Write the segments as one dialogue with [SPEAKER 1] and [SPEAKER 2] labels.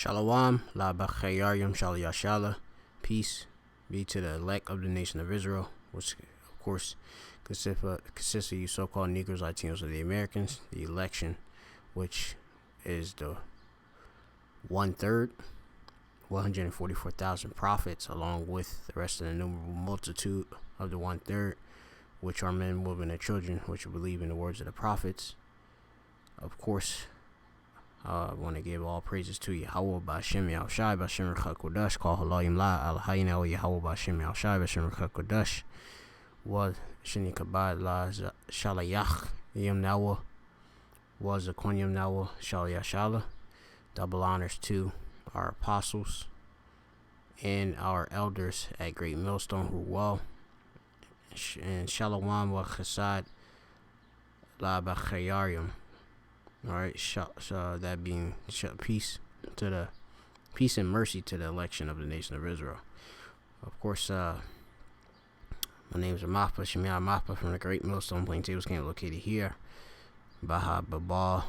[SPEAKER 1] Shalom, la b'chayarim shal yashala. Peace be to the elect of the nation of Israel, which of course consists of you so-called Negroes, Latinos, of the Americans. The election, which is the 1/3, 144,000 prophets, along with the rest of the innumerable multitude of the 1/3, which are men, women, and children, which believe in the words of the prophets. Of course, I want to give all praises to Yahweh B'Hashem Yahushai B'Hashem Rechak Kodesh Kol Halayim La Al Hayna Yahweh B'Hashem Yahushai B'Hashem Rechak Kodesh was Shini Kabad La Shalayach Yom Nawa was a Kon Yom Nawa Shalayashala. Double honors to our apostles and our elders at Great Millstone who well, and Shalom wa Chesed La B'Chayarim. All right, that being peace and mercy to the election of the nation of Israel. Of course, my name is Mappa Shemiah Mappa from the Great Millstone Plaintables camp located here, Baha Babal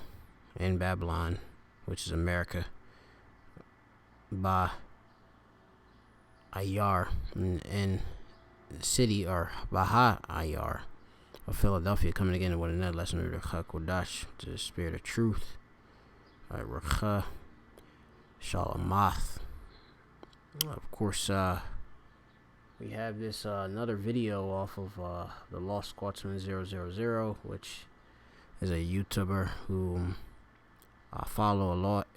[SPEAKER 1] in Babylon, which is America. Ba Ayar in the city, or Baha Ayar of Philadelphia, coming again with another lesson of Rechak Kodash, to the spirit of truth. Alright, Recha Shalamath. Of course, we have this another video off of the Lost Squatsman 000, which is a YouTuber who I follow a lot,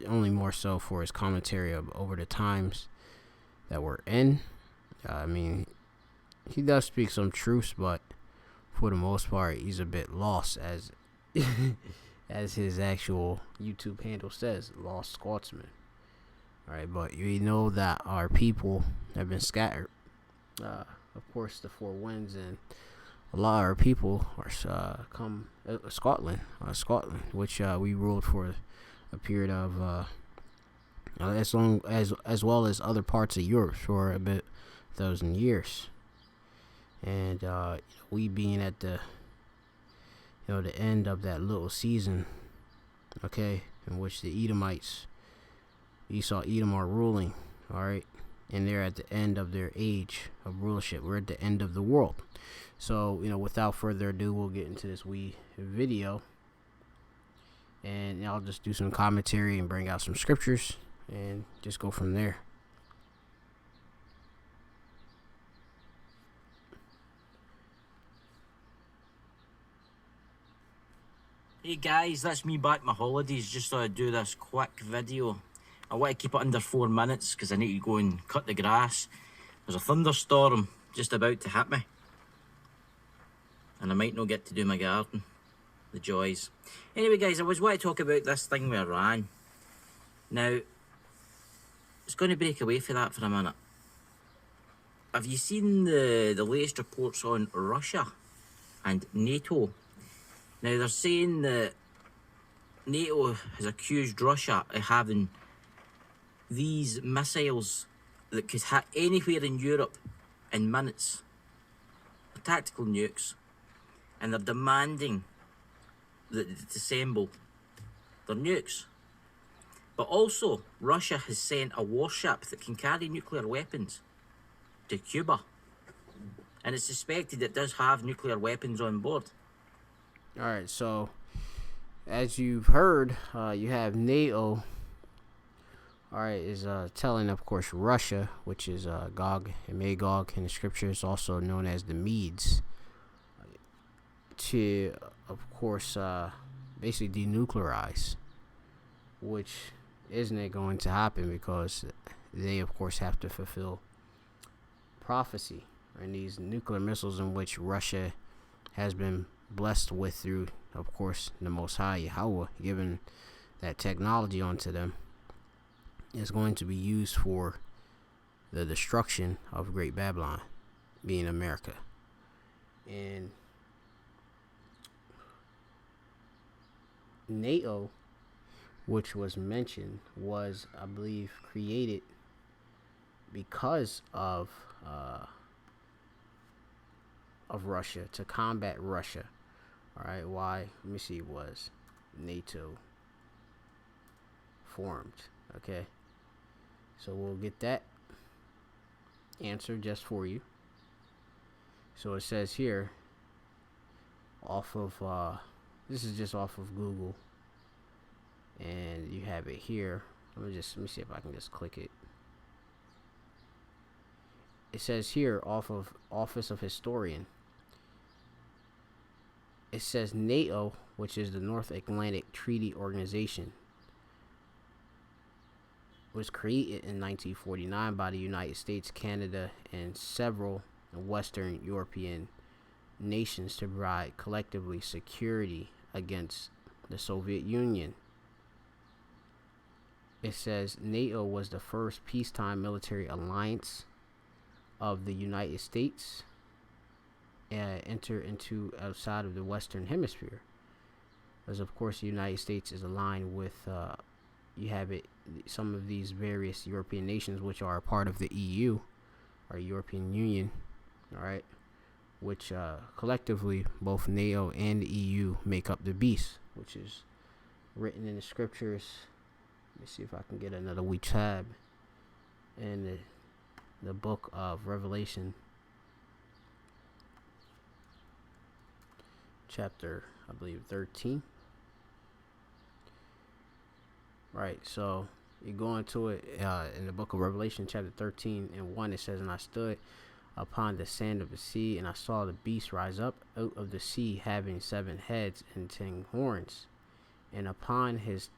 [SPEAKER 1] only more so for his commentary over the times that we're in. I mean, he does speak some truths, but for the most part, he's a bit lost, as as his actual YouTube handle says, Lost Squatsman. Alright, but we know that our people have been scattered. Of course, the four winds, and a lot of our people are Scotland, which we ruled for a period of as well as other parts of Europe for a bit 1,000 years. And we being at the the end of that little season, okay, in which the Edomites, Esau, Edom are ruling, all right, and they're at the end of their age of rulership. We're at the end of the world. So without further ado, we'll get into this video, and I'll just do some commentary and bring out some scriptures and just go from there.
[SPEAKER 2] Hey guys, that's me back my holidays. Just thought I'd do this quick video. I want to keep it under 4 minutes because I need to go and cut the grass. There's a thunderstorm just about to hit me, and I might not get to do my garden. The joys. Anyway guys, I was want to talk about this thing with Iran. Now, it's going to break away for that for a minute. Have you seen the latest reports on Russia and NATO? Now, they're saying that NATO has accused Russia of having these missiles that could hit anywhere in Europe in minutes. Tactical nukes. And they're demanding that they disassemble their nukes. But also, Russia has sent a warship that can carry nuclear weapons to Cuba. And it's suspected it does have nuclear weapons on board.
[SPEAKER 1] Alright, so as you've heard, you have NATO, alright, is telling, of course, Russia, which is Gog and Magog in the scriptures, also known as the Medes, to, of course, basically denuclearize, which isn't it going to happen because they, of course, have to fulfill prophecy, and these nuclear missiles in which Russia has been blessed with through, of course, the Most High Yahweh, giving that technology onto them, is going to be used for the destruction of Great Babylon, being America. And NATO, which was mentioned, was, I believe, created because of Russia, to combat Russia. Alright, why? Let me see, was NATO formed? Okay, so we'll get that answer just for you. So it says here, off of this is just off of Google, and you have it here. Let me see if I can just click it. It says here, off of Office of Historian, it says NATO, which is the North Atlantic Treaty Organization, was created in 1949 by the United States, Canada, and several Western European nations to provide collectively security against the Soviet Union. It says NATO was the first peacetime military alliance of the United States enter into outside of the Western Hemisphere, as of course the United States is aligned with you have it some of these various European nations which are a part of the EU or European Union, all right, which collectively both NATO and the EU make up the beast, which is written in the scriptures. Let me see if I can get another wee tab in the book of Revelation, chapter, I believe, 13. Right, so you go into it in the book of Revelation, chapter 13 and 1. It says, "And I stood upon the sand of the sea, and I saw the beast rise up out of the sea, having 7 heads and 10 horns, and upon his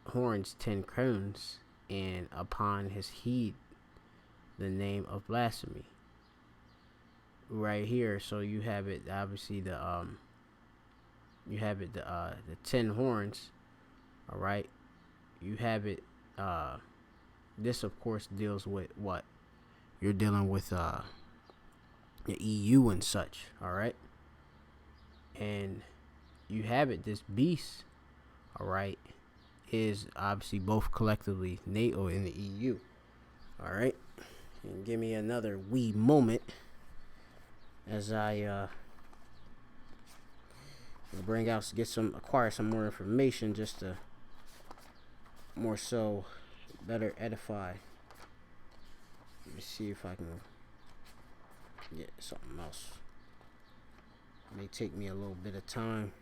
[SPEAKER 1] horns 10 crowns, and upon his head the name of blasphemy." Right here, so you have it obviously the 10 horns, all right. You have it this of course deals with what you're dealing with, the EU and such, all right. And you have it, this beast, all right, is obviously both collectively NATO and the EU, all right. And give me another wee moment as I acquire some more information, just to more so better edify. Let me see if I can get something else. It may take me a little bit of time.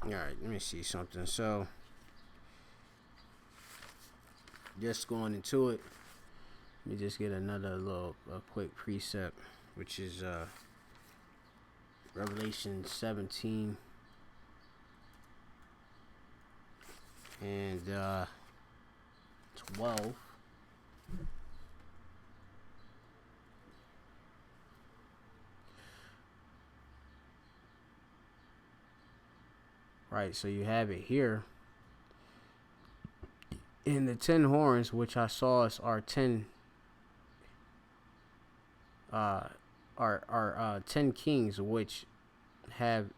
[SPEAKER 1] Alright, let me see something. So, just going into it, let me just get another quick precept, which is Revelation 17 and 12. Right, so you have it here. In the 10 horns, which I saw are 10 10 kings, which have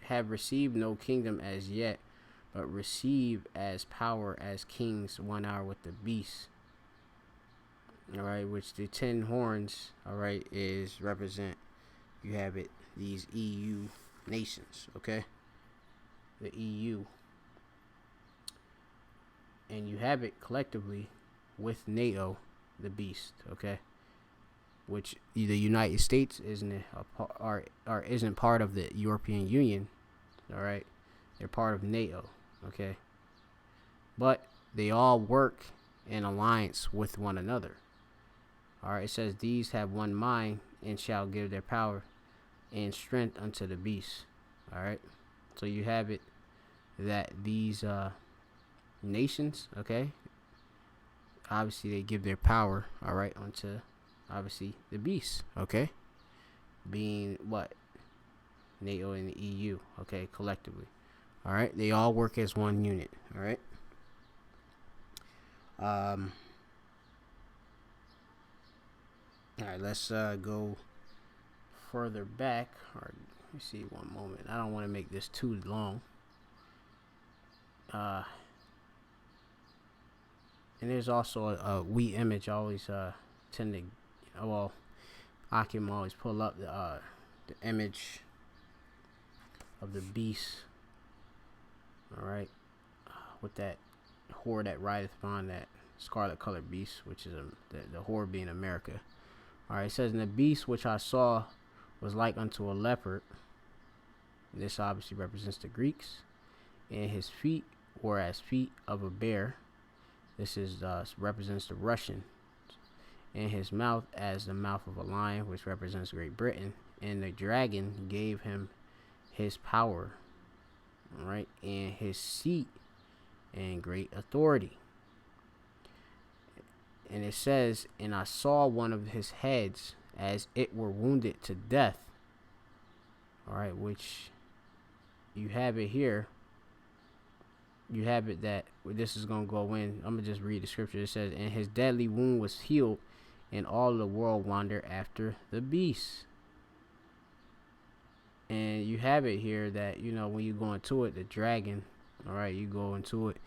[SPEAKER 1] received no kingdom as yet, but receive as power as kings 1 hour with the beast. All right, which the 10 horns, all right, is represent. You have it, these EU nations, okay, the EU. and you have it collectively with NATO, the beast, okay, which the United States isn't isn't part of the European Union, all right. They're part of NATO, okay, but they all work in alliance with one another. All right, it says these have one mind and shall give their power and strength unto the beast. All right, so you have it that these nations, okay, obviously they give their power, all right, unto obviously the beast, okay, being what, NATO and the EU, okay, collectively. All right, they all work as one unit. All right. All right, let's go further back. Or let me see, one moment. I don't want to make this too long. And there's also a wee image. I always tend to, well, I can always pull up the image of the beast. All right, with that whore that rideth upon that scarlet colored beast, which is the whore being America. All right, it says, and the beast which I saw was like unto a leopard. This obviously represents the Greeks, and his feet were as feet of a bear. This is represents the Russian, and his mouth as the mouth of a lion, which represents Great Britain. And the dragon gave him his power, all right, and his seat and great authority. And it says, and I saw one of his heads as it were wounded to death. All right, which you have it here. You have it that this is going to go in. I'm going to just read the scripture. It says, and his deadly wound was healed, and all the world wandered after the beast. And you have it here that, when you go into it, the dragon, all right, you go into it,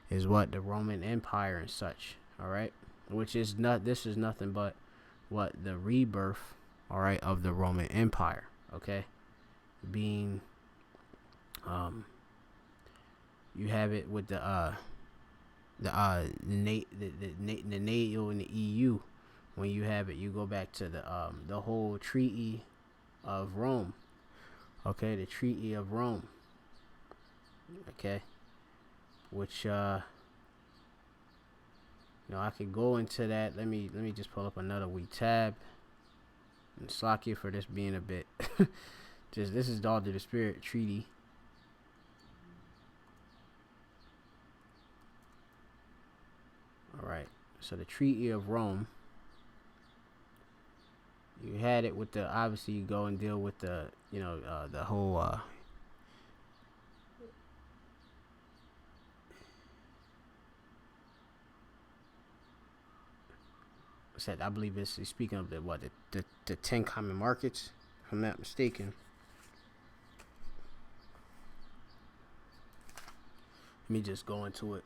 [SPEAKER 1] is what? The Roman Empire and such, all right? Which is this is nothing but what? The rebirth, all right, of the Roman Empire, okay? Being, you have it with the NATO and the EU. When you have it, you go back to the whole Treaty of Rome, okay? The Treaty of Rome, okay? Which I could go into that. Let me just pull up another wee tab. And slack you for this being a bit. This is all to the Spirit Treaty. All right. So the Treaty of Rome. You had it with the, obviously you go and deal with the the whole I believe it's speaking of the 10 common markets, if I'm not mistaken. Let me just go into it.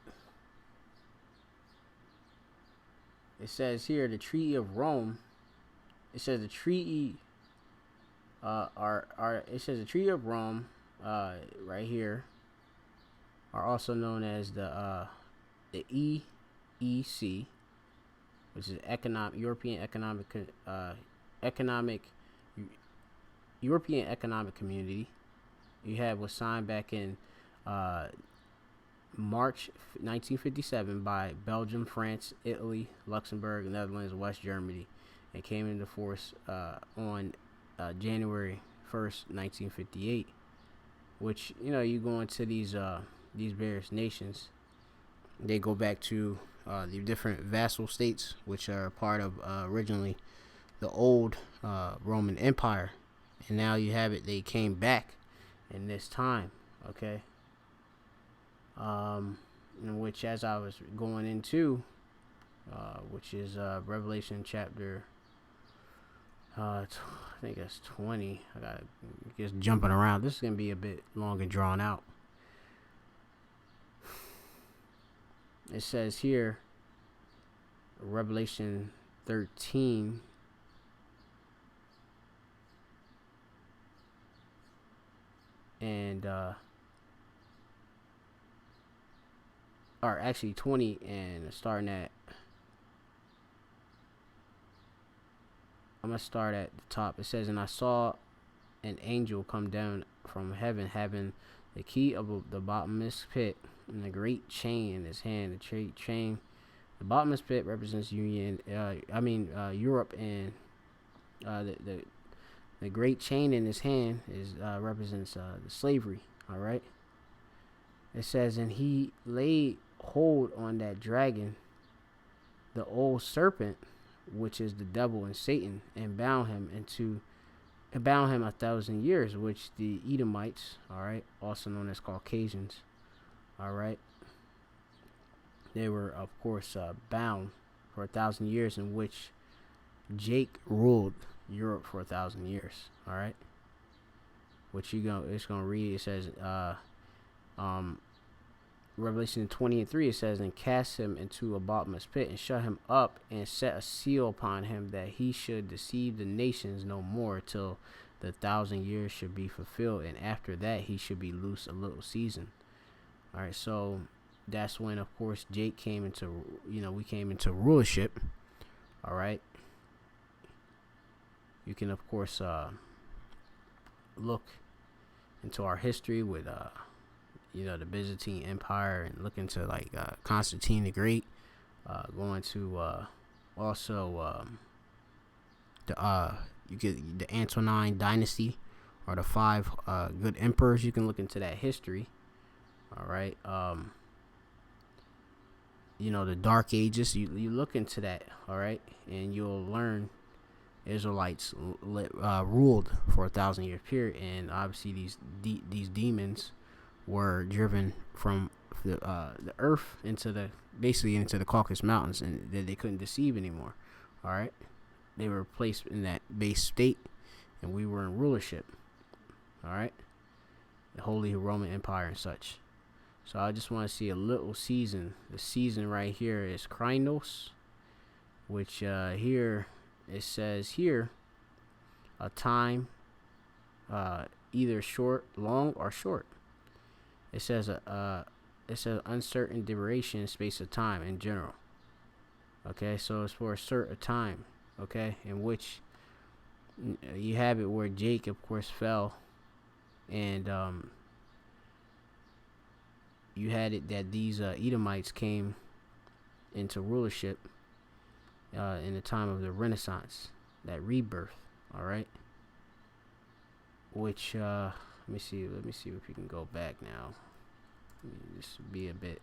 [SPEAKER 1] It says here the Treaty of Rome. It says the treaty it says the Treaty of Rome right here are also known as the EEC, which is European Economic Community. Was signed back in March 1957 by Belgium, France, Italy, Luxembourg, Netherlands, West Germany, and came into force on January 1st, 1958. Which you go into these various nations, they go back to the different vassal states, which are part of originally the old Roman Empire, and now you have it. They came back in this time, okay. In which, as I was going into, which is Revelation chapter, I think that's 20. I gotta just jumping around. This is gonna be a bit long and drawn out. It says here, Revelation 13. And or actually 20, and starting at, I'm going to start at the top. It says, and I saw an angel come down from heaven, having the key of the bottomless pit and a great chain in his hand. The chain, the bottomless pit represents Europe, and the great chain in his hand is represents the slavery. All right. It says, and he laid hold on that dragon, the old serpent, which is the devil and Satan, and bound him 1,000 years, which the Edomites, all right, also known as Caucasians, all right, they were, of course, bound for 1,000 years, in which Jake ruled Europe for 1,000 years, all right. Which it's gonna read. It says, Revelation 20:3, it says, and cast him into a bottomless pit, and shut him up, and set a seal upon him, that he should deceive the nations no more, till the 1,000 years should be fulfilled, and after that he should be loose a little season. All right, so that's when, of course, Jake came into, we came into rulership. All right, you can, of course, look into our history with the Byzantine Empire, and look into like Constantine the Great, going to also you get the Antonine dynasty, or the 5 good emperors. You can look into that history. All right, the Dark Ages. You look into that. All right, and you'll learn Israelites ruled for 1,000 year period, and obviously these demons were driven from the earth into the Caucasus Mountains, and they couldn't deceive anymore. All right, they were placed in that base state, and we were in rulership. All right, the Holy Roman Empire and such. So I just want to see a little season. The season right here is Krynos, which here it says here a time either long or short. It says uncertain duration, space of time in general. Okay, so it's for a certain time. Okay, in which you have it where Jake, of course, fell, and you had it that these Edomites came into rulership in the time of the Renaissance, that rebirth. All right, which let me see if we can go back now. This would be a bit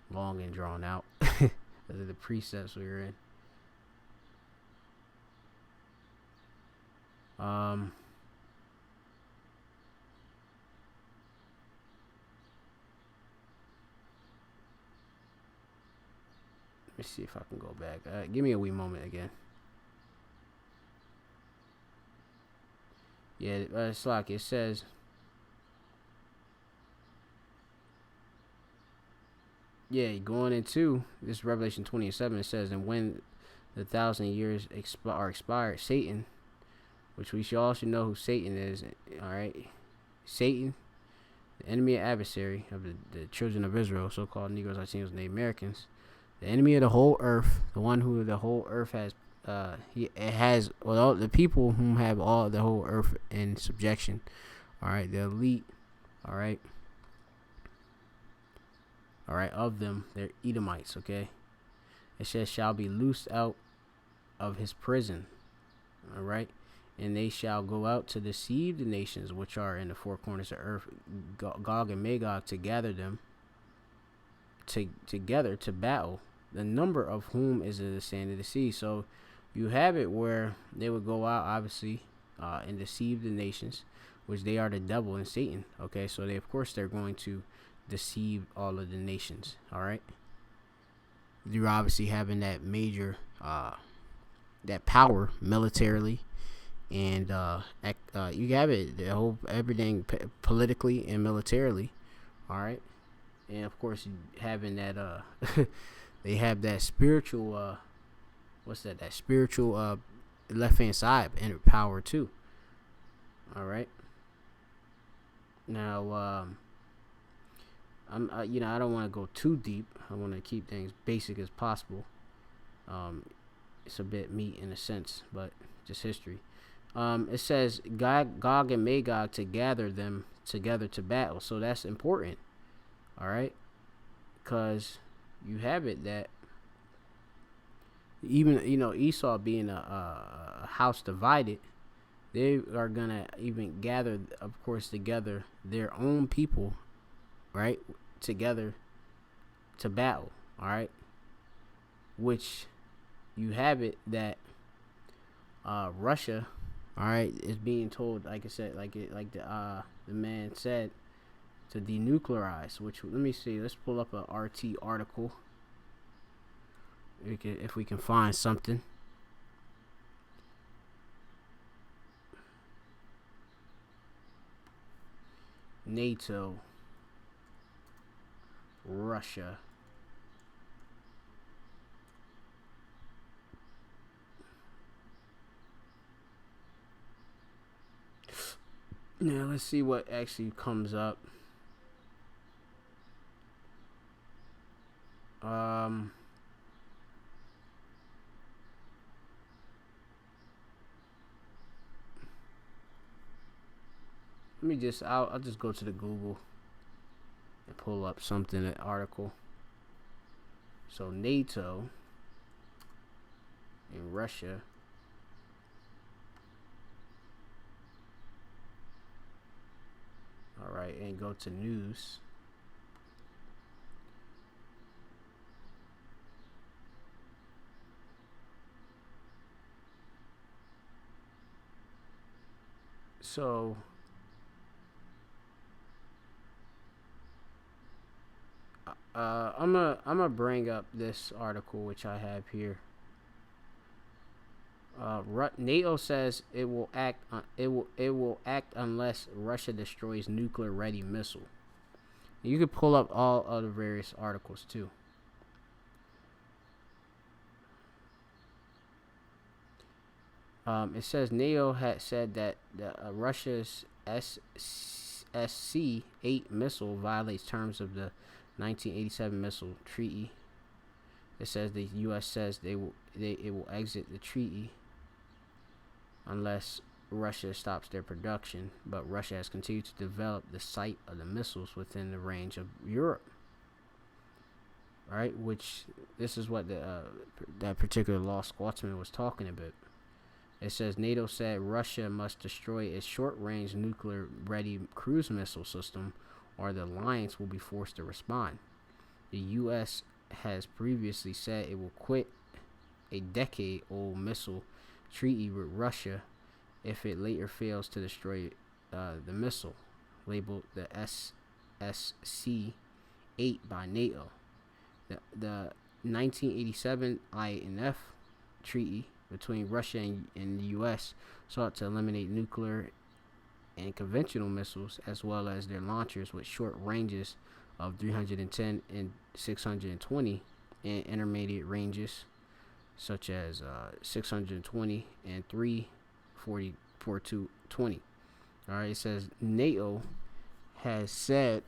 [SPEAKER 1] long and drawn out because of the precepts we were in. Let me see if I can go back. Give me a wee moment again. Yeah, it's like it says. Yeah, going into this Revelation 20:7, it says, and when the 1,000 years are expired, Satan, which we all should know who Satan is. All right, Satan, the enemy and adversary of the children of Israel, so-called Negroes, Latinos, and Native Americans, the enemy of the whole earth, the one who the whole earth has. The people whom have all the whole earth in subjection. All right, the elite. All right, of them, they're Edomites. Okay, it says shall be loosed out of his prison. All right, and they shall go out to deceive the nations which are in the four corners of earth, Gog and Magog, to gather them together to battle, the number of whom is in the sand of the sea. So you have it where they would go out, obviously, and deceive the nations, which they are the devil and Satan. Okay, so they're going to deceive all of the nations. All right, you're obviously having that major, that power militarily, and you have it, the whole everything politically and militarily. All right, and of course having that they have that spiritual that spiritual left hand side and power too. All right, now you know, I don't want to go too deep. I want to keep things basic as possible. It's a bit meat in a sense, but just history. It says Gog and Magog to gather them together to battle. So that's important. All right, because you have it that even, you know, Esau being a house divided, they are gonna even gather, of course, together their own people, right, together to battle. All right, which you have it that Russia, all right, is being told, like I said, like the man said, to denuclearize. Which, let me see, let's pull up a RT article. If we can find something. NATO, Russia. Now let's see what actually comes up. Let me just, I'll just go to the Google and pull up something, an article. So NATO and Russia. All right, and go to news. So I'm gonna bring up this article which I have here. NATO says it will act unless Russia destroys nuclear-ready missile. You could pull up all other various articles too. It says NATO had said that Russia's SC-8 missile violates terms of the 1987 missile treaty. It says the U.S. says it will exit the treaty unless Russia stops their production, but Russia has continued to develop the site of the missiles within the range of Europe. All right, which this is what that particular Lost Scotsman was talking about. It says NATO said Russia must destroy its short-range nuclear-ready cruise missile system, or the alliance will be forced to respond. The U.S. has previously said it will quit a decade-old missile treaty with Russia if it later fails to destroy the missile, labeled the SSC-8 by NATO. The 1987 INF treaty between Russia and the U.S. sought to eliminate nuclear and conventional missiles, as well as their launchers with short ranges of 310 and 620, and intermediate ranges such as 620 and 34220. All right, it says NATO has said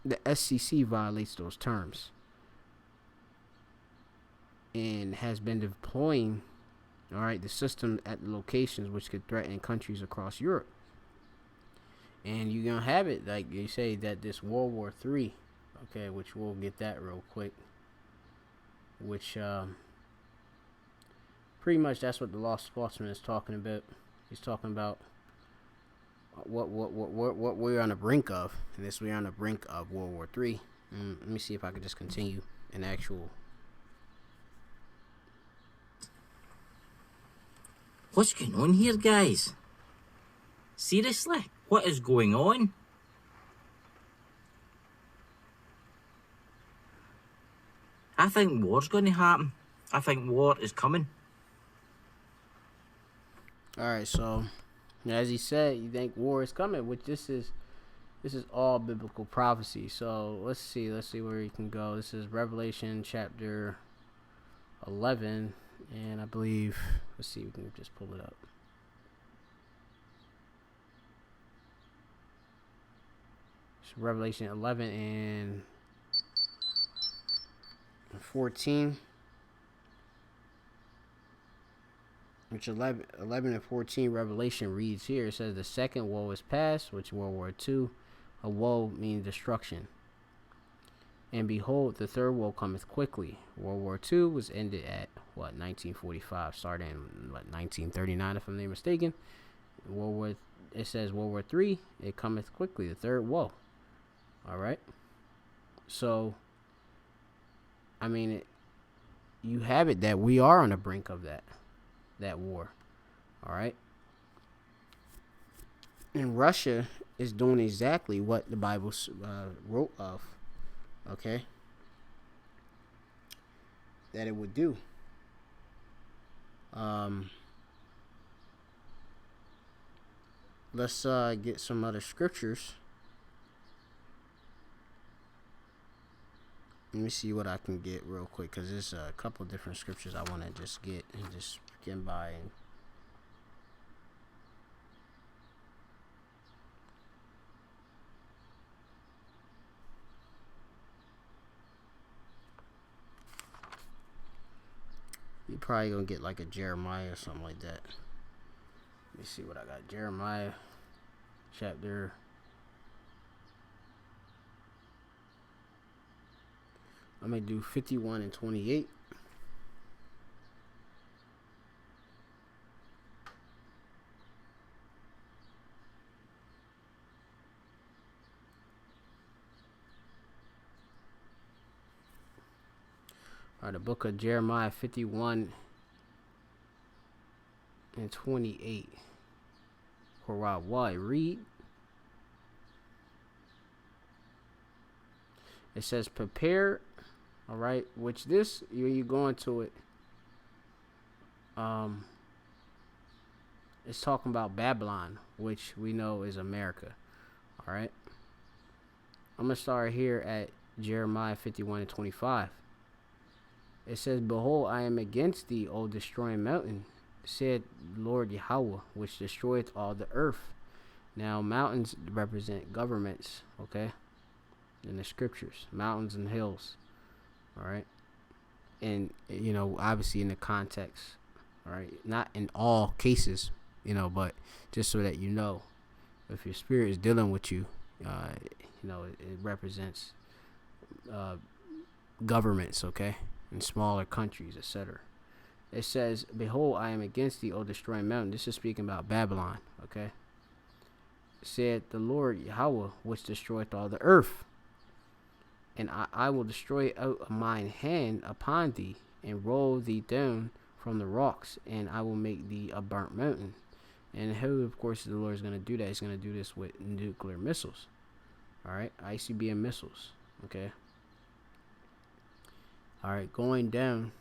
[SPEAKER 1] the SCC violates those terms and has been deploying, all right, the system at locations which could threaten countries across Europe. And you're gonna have it like you say that this World War III, okay, which we'll get that real quick, which pretty much that's what the Lost Sportsman is talking about. He's talking about what we're on the brink of, and this we're on the brink of World War III. Let me see if I can just continue an actual.
[SPEAKER 2] What's going on here, guys? Seriously, what is going on? I think war's going to happen. I think war is coming.
[SPEAKER 1] All right, so as he said, you think war is coming, which this is all biblical prophecy. So let's see where you can go. This is Revelation chapter 11, and I believe, let's see, we can just pull it up. Revelation 11 and 14. Which 11 and 14 Revelation reads here. It says the second woe is past, which World War II. A woe means destruction. And behold, the third woe cometh quickly. World War II was ended at, 1945, started in, 1939, if I'm not mistaken. It says World War III, it cometh quickly, the third woe. All right? So, I mean, you have it that we are on the brink of that war. All right? And Russia is doing exactly what the Bible wrote of. Okay, that it would do. Let's get some other scriptures. Let me see what I can get real quick, because there's a couple different scriptures I want to just get and just skim by. And you're probably gonna get like a Jeremiah or something like that. Let me see what I got. Jeremiah chapter. I'm gonna do 51 and 28. All right, the book of Jeremiah 51 and 28. Why read? It says prepare. All right, which this you go into it. It's talking about Babylon, which we know is America. All right, I'm gonna start here at Jeremiah 51 and 25. It says, behold, I am against thee, O destroying mountain, said Lord Yahweh, which destroyeth all the earth. Now, mountains represent governments, okay, in the scriptures, mountains and hills, all right, and, you know, obviously in the context, all right, not in all cases, you know, but just so that you know, if your spirit is dealing with you, you know, it represents governments, okay, in smaller countries, etc. It says, behold, I am against thee, O destroying mountain. This is speaking about Babylon, okay? Said the Lord Yahweh, which destroyeth all the earth. And I will destroy out of mine hand upon thee, and roll thee down from the rocks, and I will make thee a burnt mountain. And how, of course, the Lord is going to do that? He's going to do this with nuclear missiles, all right? ICBM missiles, okay? All right, going down,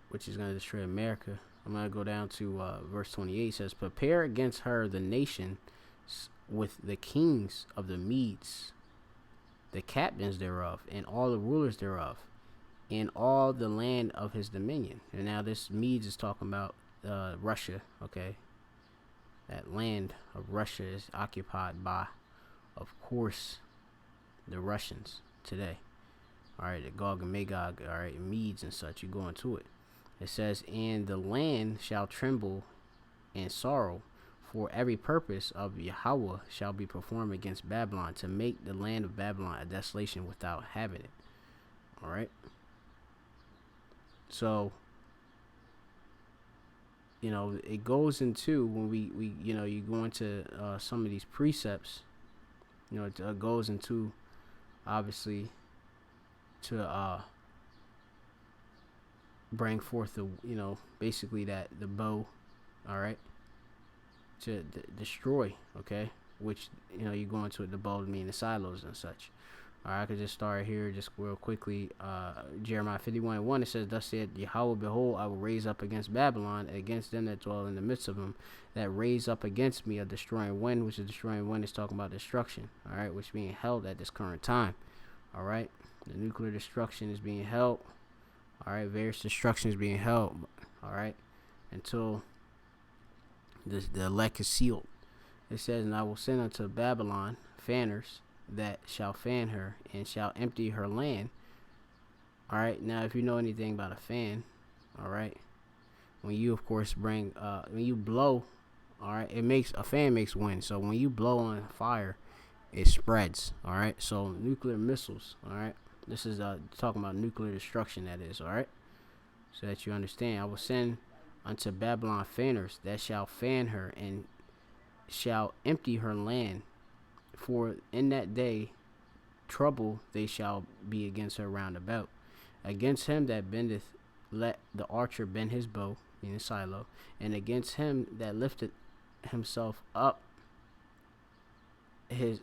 [SPEAKER 1] which is going to destroy America. I'm going to go down to verse 28. It says, prepare against her the nation with the kings of the Medes, the captains thereof, and all the rulers thereof, and all the land of his dominion. And now this Medes is talking about Russia, okay? That land of Russia is occupied by, of course, the Russians today. All right, the Gog and Magog, all right, Medes and such, you go into it. It says, and the land shall tremble and sorrow, for every purpose of Yahweh shall be performed against Babylon, to make the land of Babylon a desolation without inhabitant. All right. So, you know, it goes into, when we you know, you go into some of these precepts, you know, it goes into, obviously, to bring forth the, you know, basically that the bow, all right, to destroy, okay, which, you know, you go into it, the bow mean the silos and such. All right, I could just start here just real quickly. Jeremiah 51:1, it says, thus said Yahweh, behold, I will raise up against Babylon, against them that dwell in the midst of them, that raise up against me a destroying wind, which is destroying wind is talking about destruction, all right, which being held at this current time. All right, the nuclear destruction is being held. All right, various destruction is being held. All right, until the elect is sealed. It says, and I will send unto Babylon fanners that shall fan her and shall empty her land. All right. Now, if you know anything about a fan, all right, when you of course bring when you blow, all right, a fan makes wind. So when you blow on fire, it spreads. All right. So nuclear missiles. All right. This is talking about nuclear destruction. That is. All right. So that you understand, I will send unto Babylon fanners that shall fan her and shall empty her land. For in that day trouble they shall be against her round about. Against him that bendeth, let the archer bend his bow, meaning Silo, and against him that lifted himself up his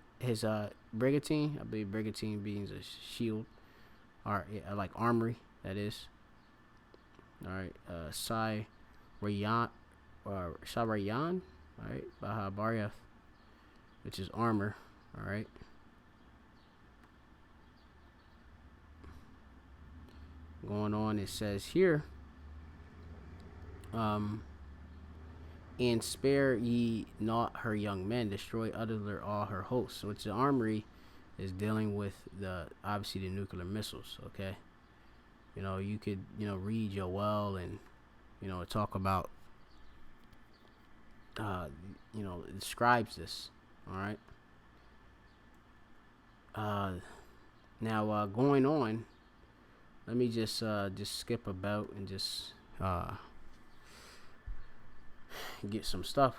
[SPEAKER 1] brigantine, I believe brigantine being a shield, or like armory, that is. All right, Rayan, all right, Baha Baryath, which is armor. All right. Going on, it says here, and spare ye not her young men, destroy utterly all her hosts. Which the armory is dealing with obviously the nuclear missiles. Okay, you could read Joel and talk about it describes this. All right. Now going on, let me just skip about and just get some stuff,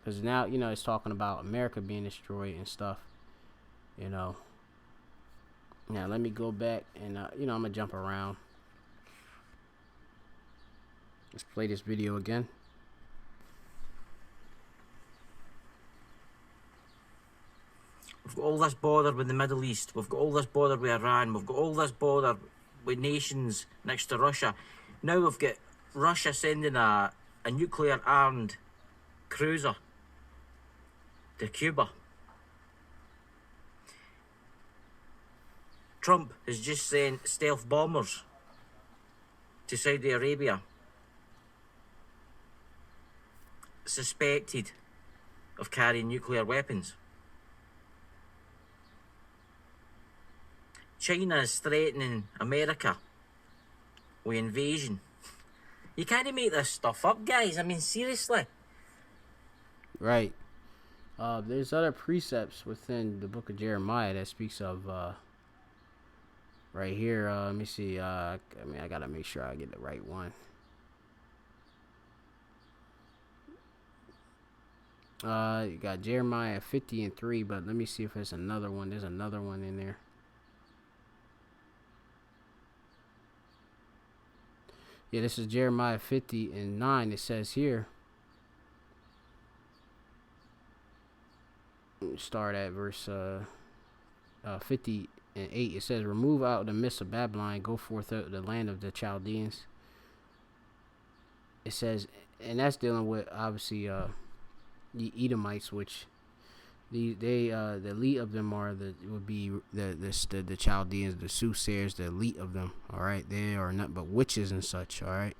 [SPEAKER 1] because now it's talking about America being destroyed and stuff. Now let me go back and I'm gonna jump around. Let's play this video again.
[SPEAKER 2] We've got all this border with the Middle East. We've got all this border with Iran. We've got all this border with nations next to Russia. Now we've got Russia sending a nuclear-armed cruiser to Cuba. Trump has just sent stealth bombers to Saudi Arabia, suspected of carrying nuclear weapons. China is threatening America with invasion. You can't make this stuff up, guys. I mean, seriously.
[SPEAKER 1] Right. There's other precepts within the book of Jeremiah that speaks of right here. Let me see. I gotta make sure I get the right one. You got Jeremiah 50:3, but let me see if there's another one. There's another one in there. Yeah, this is Jeremiah 50:9. It says here, start at verse 50:8. It says, remove out of the midst of Babylon, go forth out of the land of the Chaldeans. It says, and that's dealing with obviously the Edomites, which the elite of them would be the Chaldeans, the soothsayers, the elite of them. All right, they are not but witches and such. All right,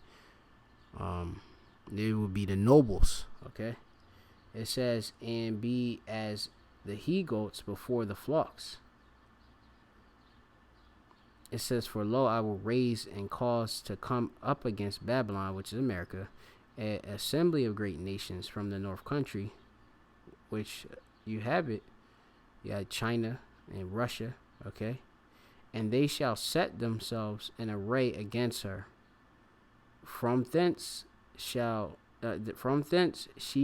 [SPEAKER 1] they would be the nobles. Okay, it says, and be as the he goats before the flocks. It says, for lo, I will raise and cause to come up against Babylon, which is America, an assembly of great nations from the north country, which you have it. You have China and Russia, okay? And they shall set themselves in array against her. From thence she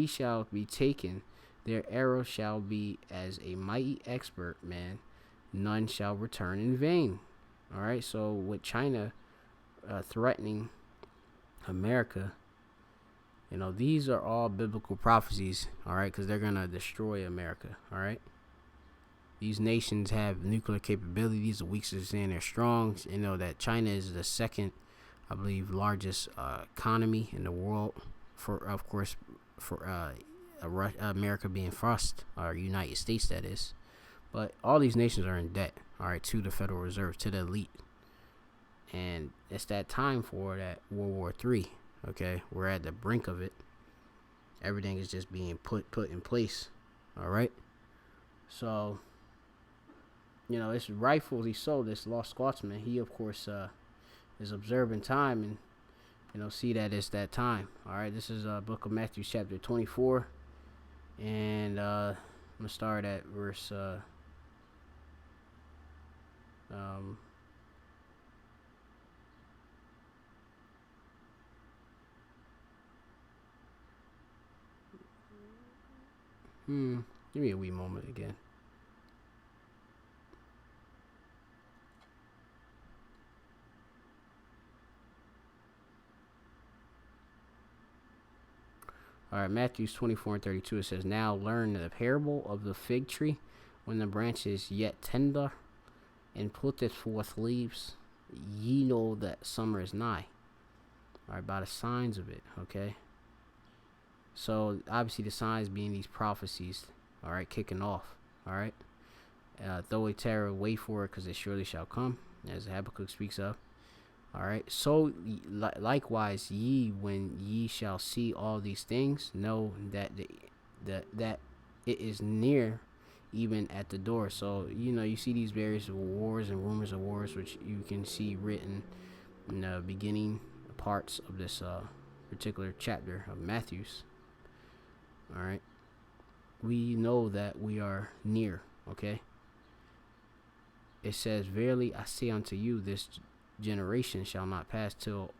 [SPEAKER 1] shall be taken. Their arrow shall be as a mighty expert man. None shall return in vain. All right, so with China threatening America, these are all biblical prophecies, all right, because they're going to destroy America, all right? These nations have nuclear capabilities. The weak are saying they're strong. That China is the second, I believe, largest economy in the world, for America being first, or United States, that is. But all these nations are in debt, all right, to the Federal Reserve, to the elite. And it's that time for that World War III, okay? We're at the brink of it. Everything is just being put in place, All right. So, it's rightfully so. This lost Scotsman, he of course is observing time and see that it's that time. All right. This is book of Matthew chapter 24, and I'm gonna start at verse um, give me a wee moment again. All right, Matthews 24 and 32, it says, "Now learn the parable of the fig tree. When the branch is yet tender and putteth forth leaves, ye know that summer is nigh." All right, by the signs of it, okay? So, obviously, the signs being these prophecies, all right, kicking off, all right? Though a terror, wait for it, because it surely shall come, as Habakkuk speaks of. All right. So likewise, ye, when ye shall see all these things, know that that it is near, even at the door. So you see these various wars and rumors of wars, which you can see written in the beginning parts of this particular chapter of Matthew's. All right. We know that we are near. Okay. It says, "Verily I say unto you, this generation shall not pass till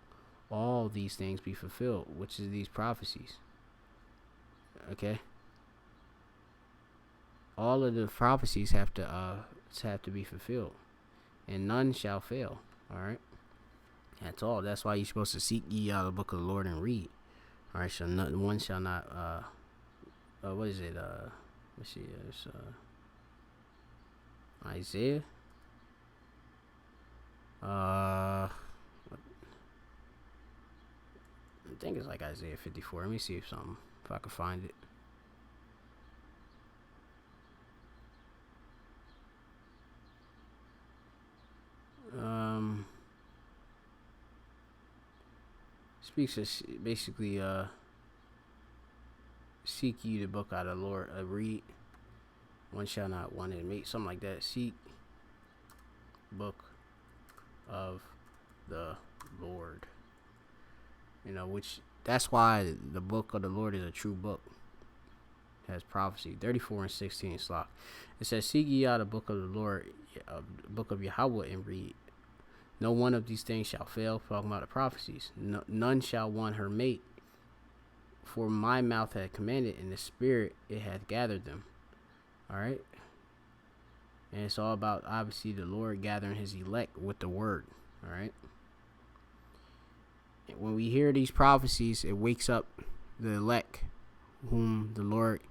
[SPEAKER 1] all these things be fulfilled," which is these prophecies. Okay. All of the prophecies have to be fulfilled, and none shall fail. All right. That's all. That's why you're supposed to seek ye out the book of the Lord and read. All right. So one shall not. What is it? Let's see. It's Isaiah. I think it's like Isaiah 54. Let me see if I can find it. Speaks of basically seek ye the book out of the Lord, read, one shall not want it, make something like that. Seek book of the Lord. Which that's why the book of the Lord is a true book. It has prophecy. 34 and 16 slot. It says, "Seek ye out the book of the Lord, book of Yahweh, and read. No one of these things shall fail." Talking about the prophecies. None shall want her mate. For my mouth hath commanded, and the spirit it hath gathered them. All right. And it's all about, obviously, the Lord gathering his elect with the word. All right. And when we hear these prophecies, it wakes up the elect whom the Lord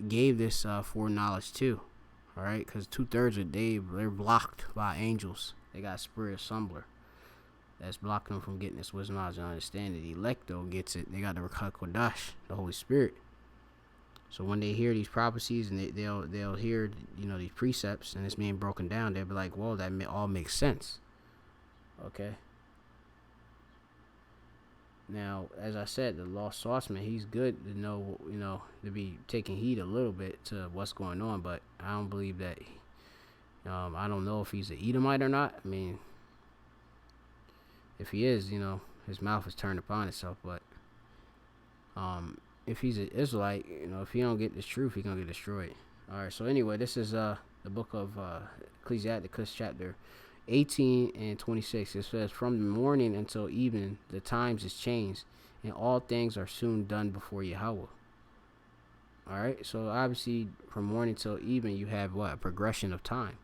[SPEAKER 1] gave this foreknowledge to. All right. Because 2/3 of the day, they're blocked by angels. They got a spirit of stumbler that's blocking them from getting this wisdom, knowledge, and understanding. The elect, though, gets it. They got the Ruach HaKodesh, the Holy Spirit. So when they hear these prophecies and they'll hear these precepts and it's being broken down, they'll be like, "Whoa, that all makes sense." Okay. Now, as I said, the lost swordsman, he's good to know, to be taking heed a little bit to what's going on, but I don't believe that. I don't know if he's an Edomite or not. I mean, if he is, his mouth is turned upon itself. But if he's an Israelite, if he don't get this truth, he's gonna get destroyed. All right. So anyway, this is the book of Ecclesiasticus chapter 18 and 26. It says, "From the morning until evening, the times is changed, and all things are soon done before Yahweh." All right. So obviously, from morning till evening, you have what? A progression of time.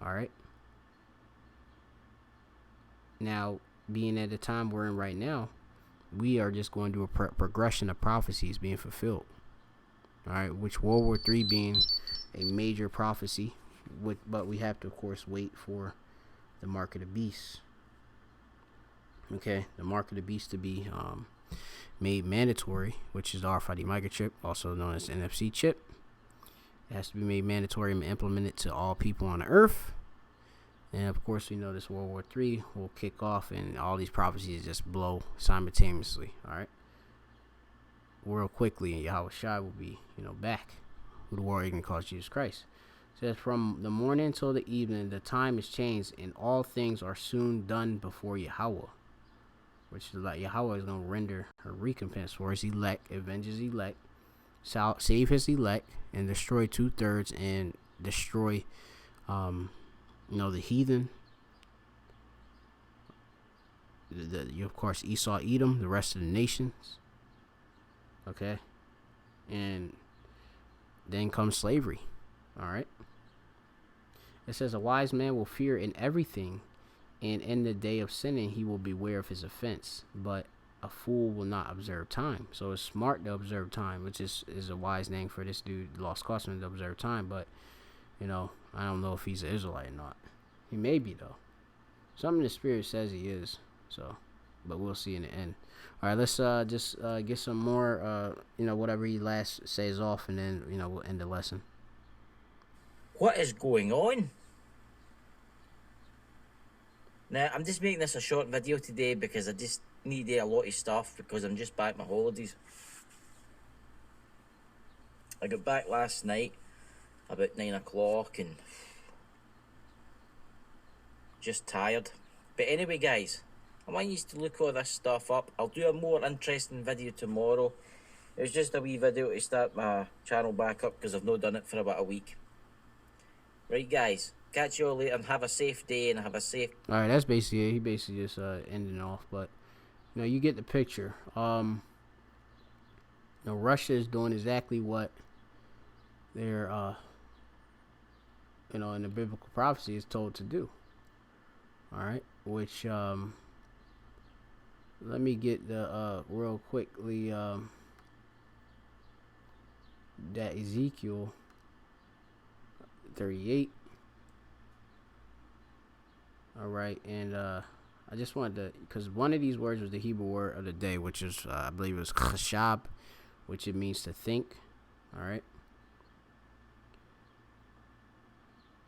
[SPEAKER 1] All right. Now, being at the time we're in right now, we are just going through a progression of prophecies being fulfilled. All right. Which World War III being a major prophecy, but we have to, of course, wait for the mark of the beast. Okay. The mark of the beast to be made mandatory, which is the RFID microchip, also known as NFC chip. It has to be made mandatory and implemented to all people on the earth. And of course, we know this World War III will kick off and all these prophecies just blow simultaneously. All right. Real quickly, and Yahweh Shai will be, back who the war agent calls Jesus Christ. It says, from the morning till the evening, the time is changed, and all things are soon done before Yahweh. Which is like Yahweh is going to render a recompense for his elect, avenge his elect, save his elect, and destroy 2/3, and destroy, the heathen. Of course, Esau, Edom, the rest of the nations. Okay. And then comes slavery. All right. It says, a wise man will fear in everything, and in the day of sinning he will beware of his offense. But a fool will not observe time. So it's smart to observe time, which is a wise name for this dude, Lost Cosman, to observe time. But, I don't know if he's an Israelite or not. He may be, though. Something in the spirit says he is. So, but we'll see in the end. All right, let's just get some more, whatever he last says off, and then, we'll end the lesson.
[SPEAKER 2] What is going on? Now, I'm just making this a short video today because I just need a lot of stuff because I'm just back my holidays. I got back last night about 9 o'clock and just tired. But anyway, guys, I want you to look all this stuff up. I'll do a more interesting video tomorrow. It was just a wee video to start my channel back up because I've not done it for about a week. Right, guys, catch you all later and have a safe day and have a safe...
[SPEAKER 1] All right, that's basically it. He basically just ending off, but you get the picture. Russia is doing exactly what they're in the biblical prophecy is told to do. All right, which let me get the real quickly that Ezekiel 38. All right, and I just wanted to, because one of these words was the Hebrew word of the day, which is I believe it was chashab, which it means to think. All right.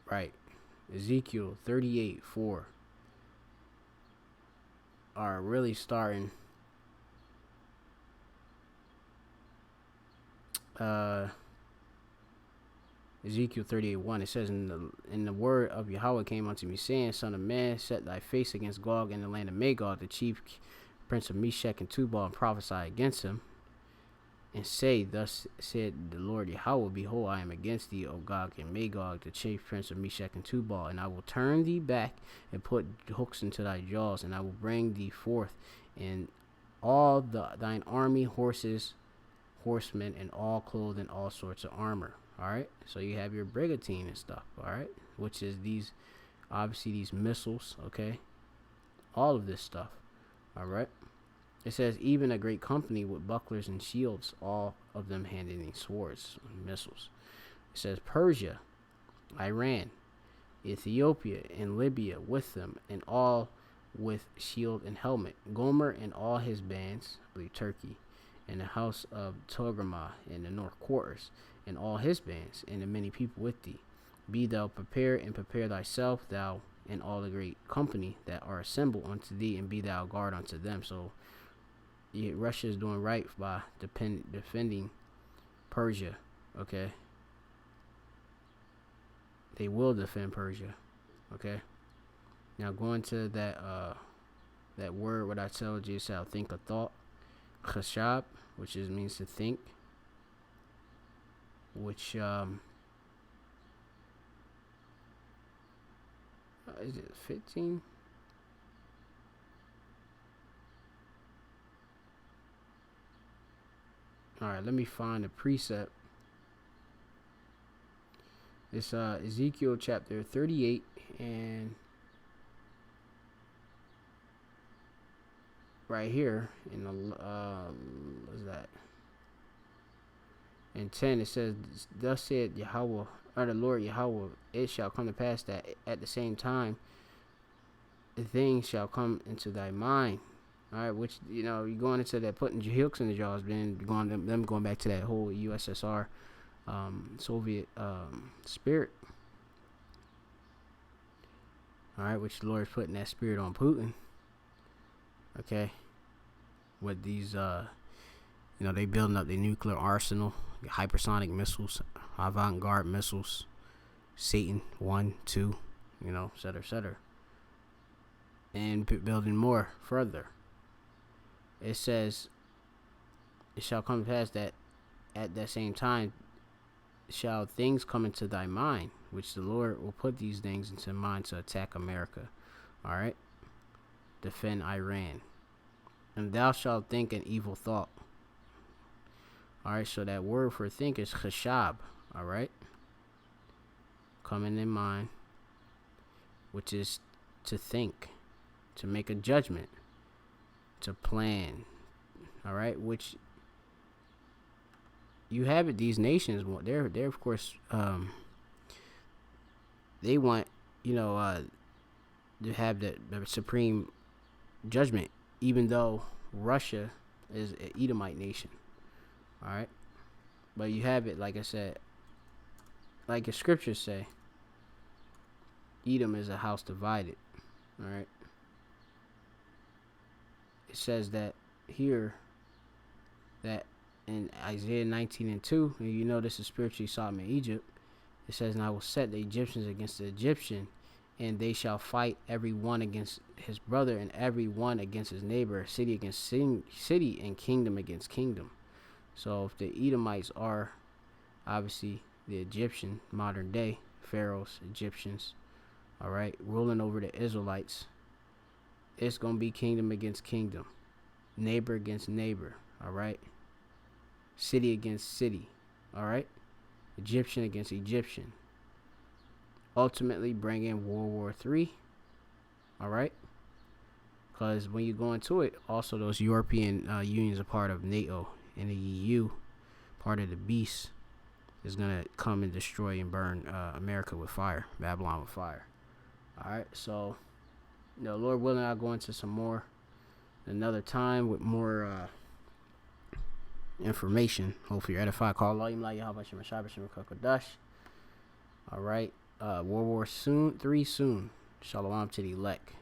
[SPEAKER 1] Right. Ezekiel 38:4 are really starting Ezekiel 38:1. It says, in the word of Yahweh came unto me, saying, Son of man, set thy face against Gog in the land of Magog, the chief prince of Meshech and Tubal, and prophesy against him, and say, Thus said the Lord Yahweh, behold, I am against thee, O Gog and Magog, the chief prince of Meshech and Tubal, and I will turn thee back and put hooks into thy jaws, and I will bring thee forth, and all thine army, horses, horsemen, and all clothed in all sorts of armor. All right, so you have your brigantine and stuff. All right, which is these missiles. Okay, all of this stuff. All right. It says, even a great company with bucklers and shields, all of them handling swords and missiles. It says Persia, Iran, Ethiopia, and Libya with them, and all with shield and helmet. Gomer and all his bands, I believe Turkey, and the house of Togarmah in the north quarters, and all his bands, and the many people with thee. Be thou prepared, and prepare thyself, thou and all the great company that are assembled unto thee, and be thou guard unto them. So Russia is doing right by defending Persia. Okay, they will defend Persia. Okay, now going to that word what I told you, so think a thought, chashab, which means to think, which is it 15? All right, let me find a precept. It's Ezekiel chapter 38 and right here in the what's that? In 10 it says, Thus said Yahweh, or the Lord Yahweh, it shall come to pass that at the same time the things shall come into thy mind. All right, which you're going into that putting hooks in the jaws, then going back to that whole USSR, Soviet spirit. All right, which the Lord is putting that spirit on Putin. Okay, with these they building up their nuclear arsenal, hypersonic missiles. avant-garde missiles, Satan 1, 2, et cetera, et cetera. And building more further. It says, it shall come to pass that at that same time shall things come into thy mind, which the Lord will put these things into mind to attack America. All right? Defend Iran. And thou shalt think an evil thought. All right, so that word for think is chashab. All right? Coming in mind, which is to think, to make a judgment, to plan. All right? Which you have it, these nations, they're of course, they want, to have the supreme judgment, even though Russia is an Edomite nation. All right, but you have it, like I said, like the scriptures say, Edom is a house divided. All right, it says that here, that in Isaiah 19:2, and this is spiritually Sodom and Egypt. It says, and I will set the Egyptians against the Egyptian, and they shall fight every one against his brother, and every one against his neighbor, city against city, and kingdom against kingdom. So if the Edomites are obviously the Egyptian, modern day pharaohs, Egyptians, all right, ruling over the Israelites, it's going to be kingdom against kingdom, neighbor against neighbor, all right, city against city, all right, Egyptian against Egyptian. Ultimately bring in World War III, all right, because when you go into it, also those European unions are part of NATO, and the EU, part of the beast, is going to come and destroy and burn America with fire, Babylon with fire. All right, so, Lord willing, I'll go into some more another time with more information. Hopefully you're edified. Call Allah, all right, World War III soon. Shalom to the elect.